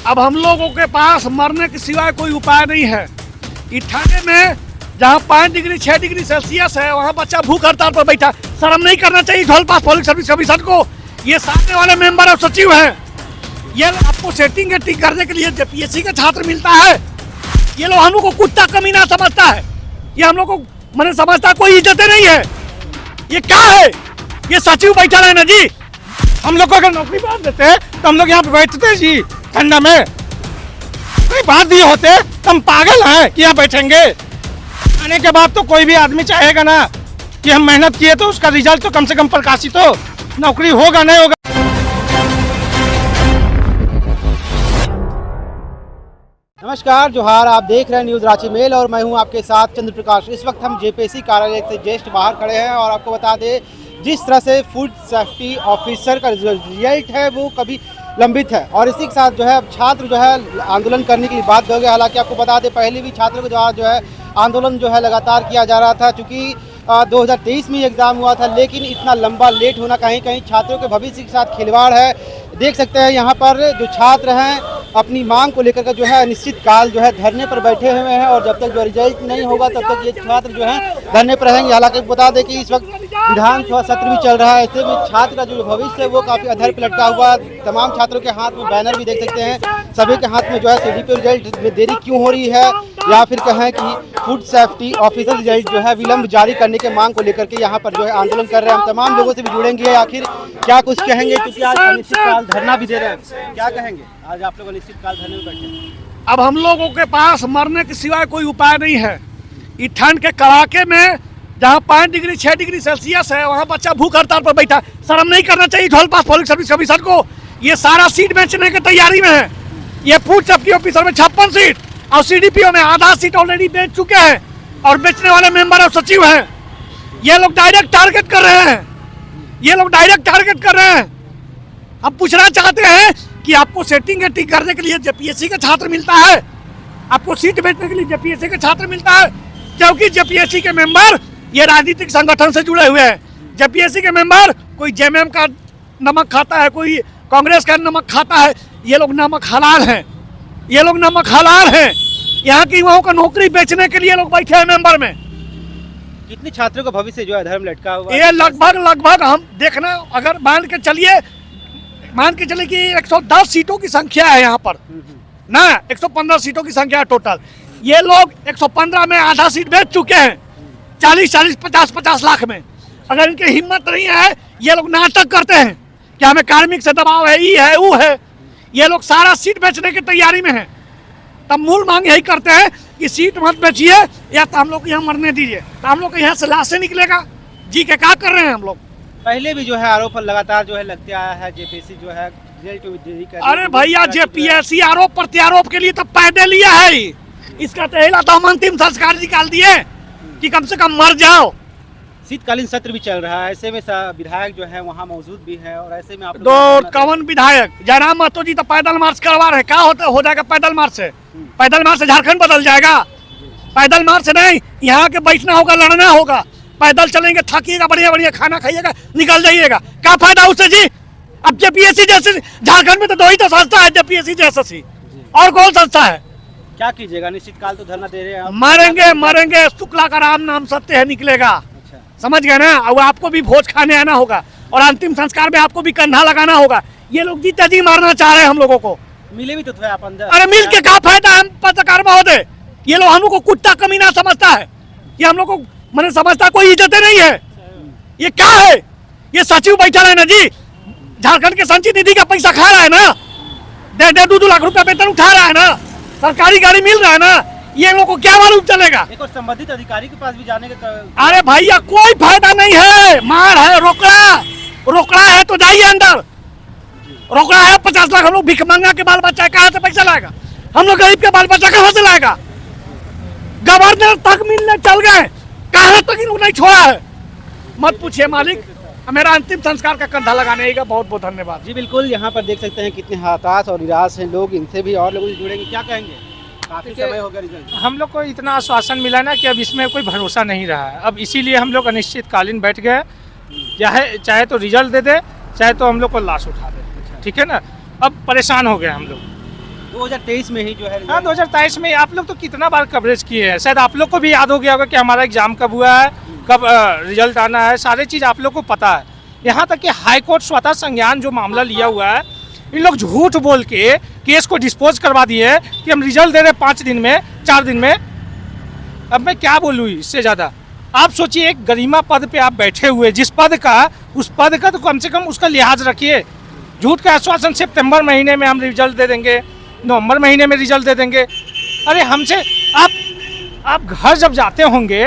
अब हम लोगों के पास मरने के सिवाय कोई उपाय नहीं है। इठाने में जहाँ 5 डिग्री 6 डिग्री सेल्सियस है वहाँ बच्चा भूख हड़ताल पर बैठा। शर्म नहीं करना चाहिए धौलपास पब्लिक सर्विस कमीशन को। ये सामने वाले मेंबर और सचिव हैं, ये आपको सेटिंग ठीक करने के लिए जेपीएससी का छात्र मिलता है। ये लोग हम लोग को कुत्ता कमीना समझता है। ये हम लोग को मैंने समझता कोई इज्जत नहीं है। ये क्या है? ये सचिव बैठा है ना जी। हम लोग को अगर नौकरी बांट देते हैं तो हम लोग यहाँ पे बैठते जी ठंडा में। कोई बात दिए होते तो हम पागल हैं कि यहाँ बैठेंगे। आने के बाद तो कोई भी आदमी चाहेगा ना कि हम मेहनत किए तो उसका रिजल्ट तो कम से कम प्रकाशित हो। नौकरी होगा नहीं होगा। नमस्कार, जोहार। आप देख रहे हैं न्यूज़ रांची मेल और मैं हूं आपके साथ चंद्र प्रकाश। इस वक्त हम जेपीएससी कार्यालय से जस्ट बाहर खड़े हैं और आपको बता दें जिस तरह से फूड सेफ्टी ऑफिसर का रिजल्ट है वो कभी लंबित है और इसी के साथ जो है छात्र जो है आंदोलन करने के लिए बात हो गया। हालांकि आपको बता दें पहले भी छात्रों के द्वारा जो है आंदोलन जो है लगातार किया जा रहा था, चूँकि 2023 में एग्ज़ाम हुआ था, लेकिन इतना लंबा लेट होना कहीं कहीं छात्रों के भविष्य के साथ खिलवाड़ है। देख सकते हैं यहाँ पर जो छात्र हैं अपनी मांग को लेकर जो है अनिश्चित काल जो है धरने पर बैठे हुए हैं और जब तक जो रिजल्ट नहीं होगा तब तक ये छात्र जो है धरने पर रहेंगे। हालांकि बता दें कि इस वक्त विधानसभा सत्र भी चल रहा है, ऐसे में छात्र का जो भविष्य है वो काफ़ी अधर पर लटका हुआ। तमाम छात्रों के हाथ में बैनर भी देख सकते हैं। सभी के हाथ में जो है सीडीपी रिजल्ट में देरी क्यों हो रही है या फिर कहें कि फूड सेफ्टी ऑफिसर रिजल्ट जो है विलंब जारी करने के मांग को लेकर के यहाँ पर जो है आंदोलन कर रहे हैं। हम तमाम लोगों से भी जुड़ेंगे, आखिर क्या कुछ कहेंगे, क्योंकि आज अनिश्चितकाल धरना भी दे रहे हैं। क्या कहेंगे आज आप लोग अनिश्चितकाल धरने में बैठे हैं? अब हम लोगों के पास मरने के सिवाय कोई उपाय नहीं है। इस ठंड के कड़ाके में जहाँ 5 डिग्री 6 डिग्री सेल्सियस है वहाँ बच्चा भूख हड़ताल पर बैठा। शर्म नहीं करना चाहिए धौलपास पब्लिक सर्विस कमीशन को। ये सारा सीट बेचने की तैयारी में है। ये फूड सेफ्टी ऑफिसर में 56 सीट और सीडीपीओ में आधा सीट ऑलरेडी बेच चुके हैं और बेचने वाले मेंबर और सचिव हैं। ये लोग डायरेक्ट टारगेट कर रहे हैं। हम पूछना चाहते हैं कि आपको सेटिंग ठीक करने के लिए जेपीएससी का छात्र मिलता है, आपको सीट बेचने के लिए जेपीएससी का छात्र मिलता है, क्योंकि जेपीएससी के मेंबर ये राजनीतिक संगठन से जुड़े हुए हैं। जेपीएससी के मेंबर कोई जेएमएम का नमक खाता है, कोई कांग्रेस का नमक खाता है। ये लोग नमक हलाल हैं। यहाँ की युवाओं को नौकरी बेचने के लिए लोग बैठे हैं मेंबर में। कितने छात्रों का भविष्य जो है धर्म लटका हुआ है? ये लगभग हम देखना, अगर मान के चलिए कि 110 सीटों की संख्या है यहाँ पर ना, 115 सीटों की संख्या है टोटल। ये लोग 115 में आधा सीट बेच चुके हैं 40-40, 50-50 लाख में। अगर इनकी हिम्मत नहीं है, ये लोग नाटक करते हैं कि हमें कार्मिक से दबाव है, ये है वो है। ये लोग सारा सीट बेचने की तैयारी में है। तब मूल मांग यही करते हैं कि सीट मत बेचिए या तो हम लोग को यहाँ मरने दीजिए। तो हम लोग को यहाँ से लाशें निकलेगा जी के क्या कर रहे हैं हम लोग। पहले भी जो है आरोप लगातार जो है लगते आया है, जेपीएससी जो है रिजल्ट देरी कर। अरे भैया, जेपीएससी आरोप प्रत्यारोप के लिए तो पैदे लिया है। इसका तहला तो हम अंतिम संस्कार निकाल दिए कि कम से कम मर जाओ। शीतकालीन सत्र भी चल रहा है, ऐसे में विधायक जो है वहाँ मौजूद भी है और ऐसे में आप दो कवन विधायक जयराम महतो जी तो पैदल मार्च करवा रहे। क्या हो जाएगा पैदल मार्च से? पैदल मार्च से झारखंड बदल जाएगा? पैदल मार्च से नहीं, यहाँ के बैठना होगा, लड़ना होगा। पैदल चलेंगे, थकिएगा, बढ़िया खाना खाइएगा, निकल जाइएगा। क्या फायदा उससे जी? अब जेपीएससी जैसे झारखंड में तो 2 ही तो संस्था है, जेपीएससी जैसी, और कौन संस्था है? क्या कीजिएगा? निश्चितकाल तो धरना दे रहे हैं। मरेंगे शुक्ला का राम नाम सत्य है निकलेगा। अच्छा, समझ गए ना? और आपको भी भोज खाने आना होगा और अंतिम संस्कार में आपको भी कंधा लगाना होगा। ये लोग जीता जी मारना चाह रहे हैं हम लोगों को। मिले भी तो थे आप अंदर। अरे मिल के क्या फायदा? हम पत्रकार महोदय, ये लोग हम लोग को कुत्ता कमीना समझता है। ये हम लोग को मैंने समझता कोई इज्जत नहीं है। ये क्या है? ये सचिव बैठा है ना जी, झारखंड के संचित निधि का पैसा खा रहा है ना, 1.5-2 लाख रुपया वेतन उठा रहा है ना, सरकारी गाड़ी मिल रहा है ना। ये लोगों को क्या मालूम चलेगा? एक और संबंधित अधिकारी के पास भी जाने का। अरे भैया, कोई फायदा नहीं है। मार है, रोकड़ा है तो जाइए अंदर। रोकड़ा है 50 लाख। हम लोग भिखमंगा के बाल बच्चा कहाँ से पैसा लाएगा? हम लोग गरीब के बाल बच्चा कहाँ से लाएगा? गवर्नर तक मिलने चल गए, कहाँ तक इन्होंने नहीं छोड़ा है। मत पूछिए मालिक, मेरा अंतिम संस्कार का कंधा लगाने का बहुत बहुत धन्यवाद जी। बिल्कुल, यहाँ पर देख सकते हैं कितने हताश और निराश हैं लोग। इनसे भी और लोग जुड़ेंगे। क्या कहेंगे? काफी समय हो गया रिजल्ट। हम लोग को इतना आश्वासन मिला ना कि अब इसमें कोई भरोसा नहीं रहा है। अब इसीलिए हम लोग अनिश्चितकालीन बैठ गए। चाहे तो रिजल्ट दे दे, चाहे तो हम लोग को लाश उठा दे। ठीक है ना? अब परेशान हो गए हम लोग। 2023 में ही जो है हाँ 2023 में आप लोग तो कितना बार कवरेज किए हैं, शायद आप लोग को भी याद हो गया होगा कि हमारा एग्जाम कब हुआ है, कब रिजल्ट आना है, सारी चीज़ आप लोग को पता है। यहाँ तक कि हाई कोर्ट स्वतः संज्ञान जो मामला लिया हुआ है, इन लोग झूठ बोल के केस को डिस्पोज करवा दिए कि हम रिजल्ट दे रहे हैं 5 दिन में, 4 दिन में। अब मैं क्या बोलूँ इससे ज़्यादा। आप सोचिए एक गरिमा पद पे आप बैठे हुए, जिस पद का, उस पद का तो कम से कम उसका लिहाज रखिए। झूठ का आश्वासन सितंबर महीने में हम रिजल्ट दे देंगे, नवंबर महीने में रिजल्ट दे देंगे। अरे हमसे आप घर जब जाते होंगे,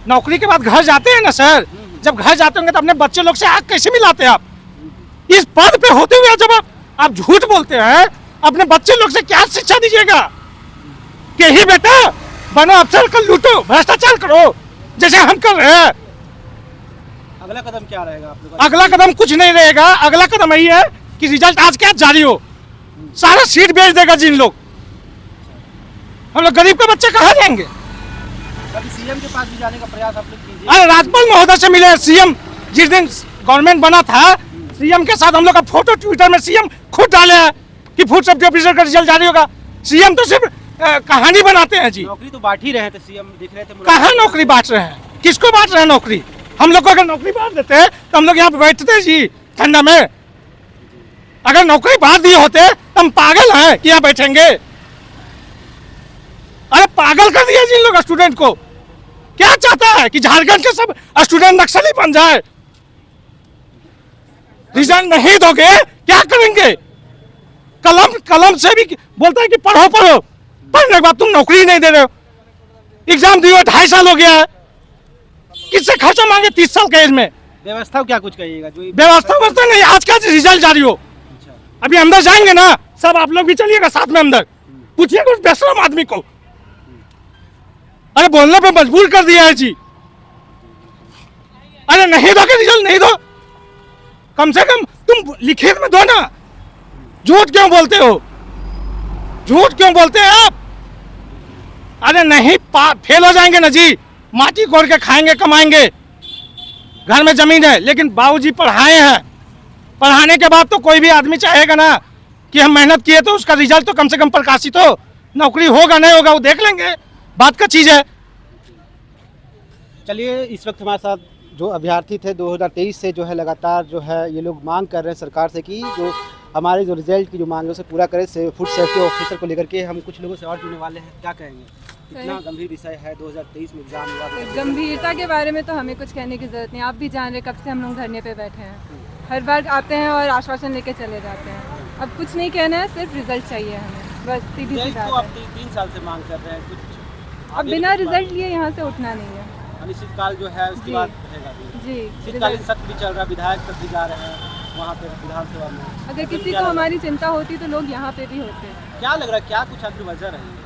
नौकरी के बाद घर जाते हैं ना सर, जब घर जाते होंगे तो अपने बच्चे लोग से आग कैसे मिलाते हैं आप? इस पद पे होते हुए जब आप झूठ बोलते हैं, अपने बच्चे लोग से क्या शिक्षा दीजिएगा कि ही बेटा बनो अफसर कर लूटो, भ्रष्टाचार करो जैसे हम कर रहे हैं। अगला कदम क्या रहेगा आप लोगों का? अगला कदम कुछ नहीं रहेगा। अगला कदम यही है कि रिजल्ट आज क्या जारी हो, सारा सीट बेच देगा जिन लोग। हम लोग गरीब के बच्चे कहाँ जाएंगे? कभी सीएम के पास भी जाने का प्रयास आप लोग कीजिए। अरे राज्यपाल महोदय से मिले सीएम, जिस दिन गवर्नमेंट बना था सीएम के साथ हम लोग का फोटो ट्विटर में सीएम खुद डाले हैं कि फूड सेफ्टी ऑफिसर का रिजल्ट जारी होगा। सीएम तो सिर्फ कहानी बनाते हैं जी। नौकरी तो बांट ही रहे थे, सीएम दिख रहे थे। कहाँ नौकरी बांट रहे हैं? किसको बांट रहे हैं नौकरी? हम लोग को अगर नौकरी बांट देते तो हम लोग यहाँ पे बैठते जी ठंडा में। अगर नौकरी बांट दिए होते तो हम पागल हैं कि यहाँ बैठेंगे? अरे पागल कर दिया जी इन लोग स्टूडेंट को। क्या चाहता है कि झारखंड के सब स्टूडेंट नक्सली बन जाए? रिजल्ट नहीं दोगे क्या करेंगे? कलम से भी बोलता है कि पढ़ो पढ़ो, पढ़ने के बाद तुम नौकरी नहीं दे रहे हो। एग्जाम दिए 2.5 साल हो गया है, किससे खर्चा मांगे 30 साल के एज में? व्यवस्था क्या कुछ कहिएगा? जो व्यवस्था नहीं, आज का रिजल्ट जारी हो। अच्छा। अभी अंदर जाएंगे ना सब, आप लोग भी चलिएगा साथ में अंदर, पूछिएगा उस बेशरम आदमी को। अरे बोलने पे मजबूर कर दिया है जी। अरे नहीं दो के रिजल्ट नहीं दो, कम से कम तुम लिखित में दो ना। झूठ क्यों बोलते हो? झूठ क्यों बोलते हैं आप? अरे नहीं, फेल हो जाएंगे ना जी, माटी कोड़ के खाएंगे कमाएंगे। घर में जमीन है लेकिन बाबूजी पढ़ाए हैं, पढ़ाने के बाद तो कोई भी आदमी चाहेगा ना कि हम मेहनत किए तो उसका रिजल्ट तो कम से कम प्रकाशित हो। नौकरी होगा नहीं होगा वो देख लेंगे, बात का चीज़ है। चलिए, इस वक्त हमारे साथ जो अभ्यर्थी थे 2023 से जो है लगातार जो है ये लोग मांग कर रहे हैं सरकार से कि जो हमारे जो रिजल्ट की जो मांग है उसे पूरा करे। फूड सेफ्टी ऑफिसर को लेकर के हम कुछ लोगों से और जुड़ने वाले हैं। क्या कहेंगे, कितना गंभीर विषय है? 2023 में एग्जाम हुआ। गंभीरता के बारे में तो हमें कुछ कहने की जरूरत नहीं, आप भी जान रहे कब से हम लोग धरने पे बैठे हैं। हर बार आते हैं और आश्वासन लेके चले जाते हैं। अब कुछ नहीं कहना है, सिर्फ रिजल्ट चाहिए हमें, बस सीधी सी बात है। 3 साल से मांग कर रहे हैं कुछ, अब बिना रिजल्ट लिए यहाँ से उठना नहीं है। अनिश्चितकाल जो है उसके बाद रहेगा जी, शीतकालीन सत्र भी चल रहा है, विधायक सब भी जा रहे हैं वहाँ पे विधानसभा में। अगर किसी को हमारी चिंता होती तो लोग यहाँ पे भी होते। क्या लग रहा है, क्या कुछ आखिर वजह रही है?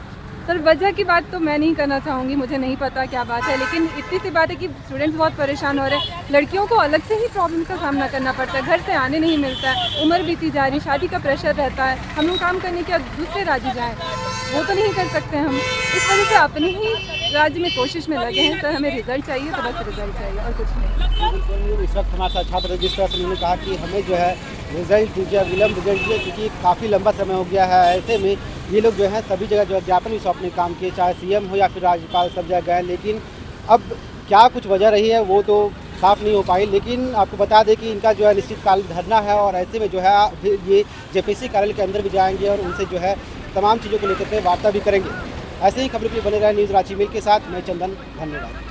सर वजह की बात तो मैं नहीं करना चाहूँगी, मुझे नहीं पता क्या बात है, लेकिन इतनी सी बात है कि स्टूडेंट्स बहुत परेशान हो रहे हैं। लड़कियों को अलग से ही प्रॉब्लम का सामना करना पड़ता है, घर से आने नहीं मिलता है, उम्र बीती जा रही, शादी का प्रेशर रहता है। हम लोग काम करने के दूसरे राज्य जाएँ वो तो नहीं कर सकते हम, इस वजह से अपने ही राज्य में कोशिश में लगे हैं। सर हमें रिजल्ट चाहिए तो बस रिजल्ट चाहिए और कुछ नहीं। इस वक्त हमारे साथ छात्र जिस तरह से उन्होंने कहा कि हमें जो है रिजल्ट दीजिए, विलम्ब रिजल्ट दीजिए, क्योंकि काफ़ी लंबा समय हो गया है। ऐसे में ये लोग जो है सभी जगह जो ज्ञापन भी सौंपने काम किए, चाहे सीएम हो या फिर राज्यपाल, सब जगह गए, लेकिन अब क्या कुछ वजह रही है वो तो साफ नहीं हो पाई। लेकिन आपको बता दें कि इनका जो है अनिश्चितकालीन धरना है और ऐसे में जो है ये जेपीसी कार्यालय के अंदर भी जाएंगे और उनसे जो है तमाम चीज़ों को लेकर के वार्ता भी करेंगे। ऐसे ही खबरों के लिए बने रहे न्यूज़ रांची मेल के साथ। मैं चंदन, धन्यवाद।